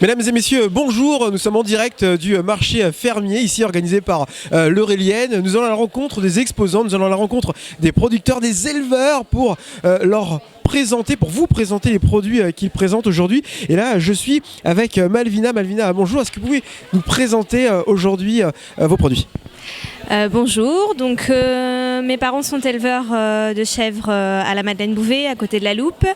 Mesdames et messieurs, bonjour, nous sommes en direct du marché fermier, ici organisé par l'Eurélienne. Nous allons à la rencontre des exposants, nous allons à la rencontre des producteurs, des éleveurs pour pour vous présenter les produits qu'ils présentent aujourd'hui. Et là, je suis avec Malvina. Malvina, bonjour, est-ce que vous pouvez nous présenter aujourd'hui vos produits ? Bonjour, donc mes parents sont éleveurs de chèvres à la Madeleine Bouvet, à côté de la Loupe,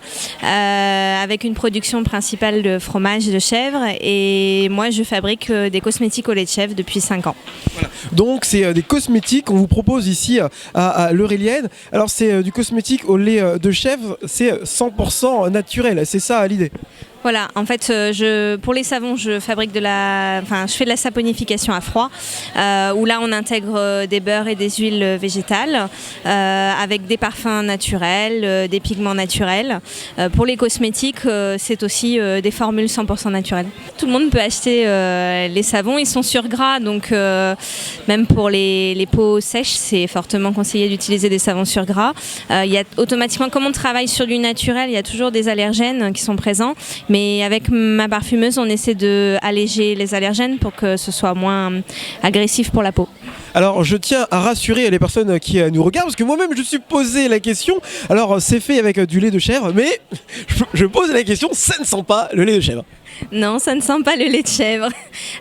avec une production principale de fromage de chèvre, et moi je fabrique des cosmétiques au lait de chèvre depuis 5 ans. Voilà. Donc c'est des cosmétiques qu'on vous propose ici à l'Eurélienne. Alors c'est du cosmétique au lait de chèvre, c'est 100% naturel, c'est ça l'idée ? Voilà, en fait, pour les savons, je fais de la saponification à froid, où là on intègre des beurres et des huiles végétales, avec des parfums naturels, des pigments naturels. Pour les cosmétiques, c'est aussi des formules 100% naturelles. Tout le monde peut acheter les savons, ils sont sur gras, donc même pour les peaux sèches, c'est fortement conseillé d'utiliser des savons sur gras. Il y a automatiquement, comme on travaille sur du naturel, il y a toujours des allergènes qui sont présents. Mais avec ma parfumeuse, on essaie d'alléger les allergènes pour que ce soit moins agressif pour la peau. Alors je tiens à rassurer les personnes qui nous regardent, parce que moi-même je me suis posé la question. Alors c'est fait avec du lait de chèvre, mais je pose la question, ça ne sent pas le lait de chèvre. Non, ça ne sent pas le lait de chèvre.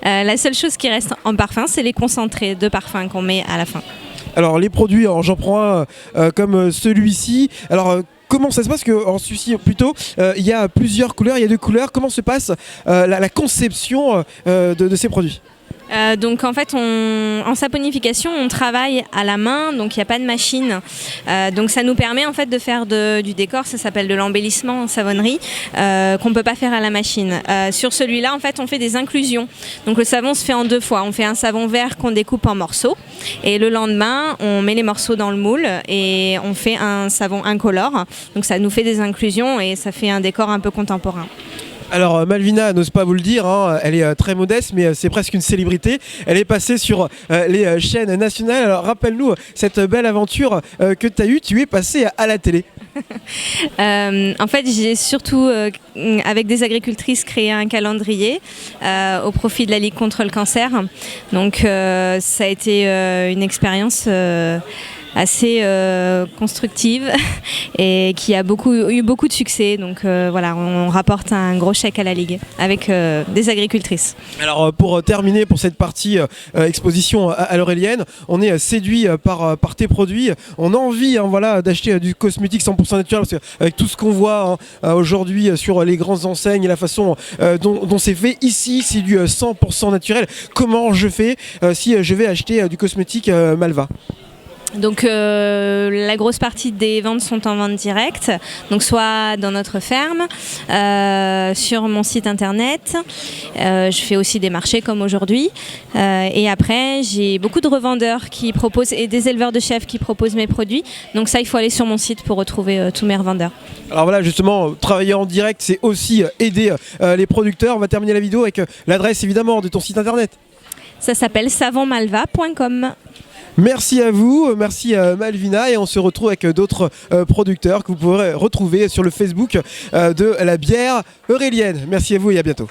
La seule chose qui reste en parfum, c'est les concentrés de parfum qu'on met à la fin. Alors les produits, j'en prends un comme celui-ci. Alors comment ça se passe? En celui-ci plutôt, il y a plusieurs couleurs, il y a 2 couleurs. Comment se passe la conception de ces produits? Donc en fait, en saponification, on travaille à la main, donc il n'y a pas de machine. Donc ça nous permet en fait de faire du décor, ça s'appelle de l'embellissement en savonnerie, qu'on ne peut pas faire à la machine. Sur celui-là, en fait, on fait des inclusions. Donc le savon se fait en 2 fois. On fait un savon vert qu'on découpe en morceaux, et le lendemain, on met les morceaux dans le moule et on fait un savon incolore. Donc ça nous fait des inclusions et ça fait un décor un peu contemporain. Alors Malvina n'ose pas vous le dire, elle est très modeste, mais c'est presque une célébrité. Elle est passée sur les chaînes nationales. Alors rappelle-nous cette belle aventure que tu as eue, tu es passée à la télé. En fait, j'ai surtout, avec des agricultrices, créé un calendrier au profit de la Ligue contre le cancer. Donc ça a été une expérience assez constructive et qui a eu beaucoup de succès. Donc voilà, on rapporte un gros chèque à la Ligue avec des agricultrices. Alors pour terminer pour cette partie exposition à l'Eurélienne, on est séduit par tes produits. On a envie d'acheter du cosmétique 100% naturel, parce qu'avec tout ce qu'on voit aujourd'hui sur les grandes enseignes et la façon dont c'est fait, ici c'est du 100% naturel. Comment je fais si je vais acheter du cosmétique Malva ? Donc la grosse partie des ventes sont en vente directe, donc soit dans notre ferme, sur mon site internet. Je fais aussi des marchés comme aujourd'hui. Et après, j'ai beaucoup de revendeurs qui proposent et des éleveurs de chèvres qui proposent mes produits. Donc ça, il faut aller sur mon site pour retrouver tous mes revendeurs. Alors voilà, justement, travailler en direct, c'est aussi aider les producteurs. On va terminer la vidéo avec l'adresse évidemment de ton site internet. Ça s'appelle savonmalva.com. Merci à vous, merci à Malvina, et on se retrouve avec d'autres producteurs que vous pourrez retrouver sur le Facebook de la bière Eurélienne. Merci à vous et à bientôt.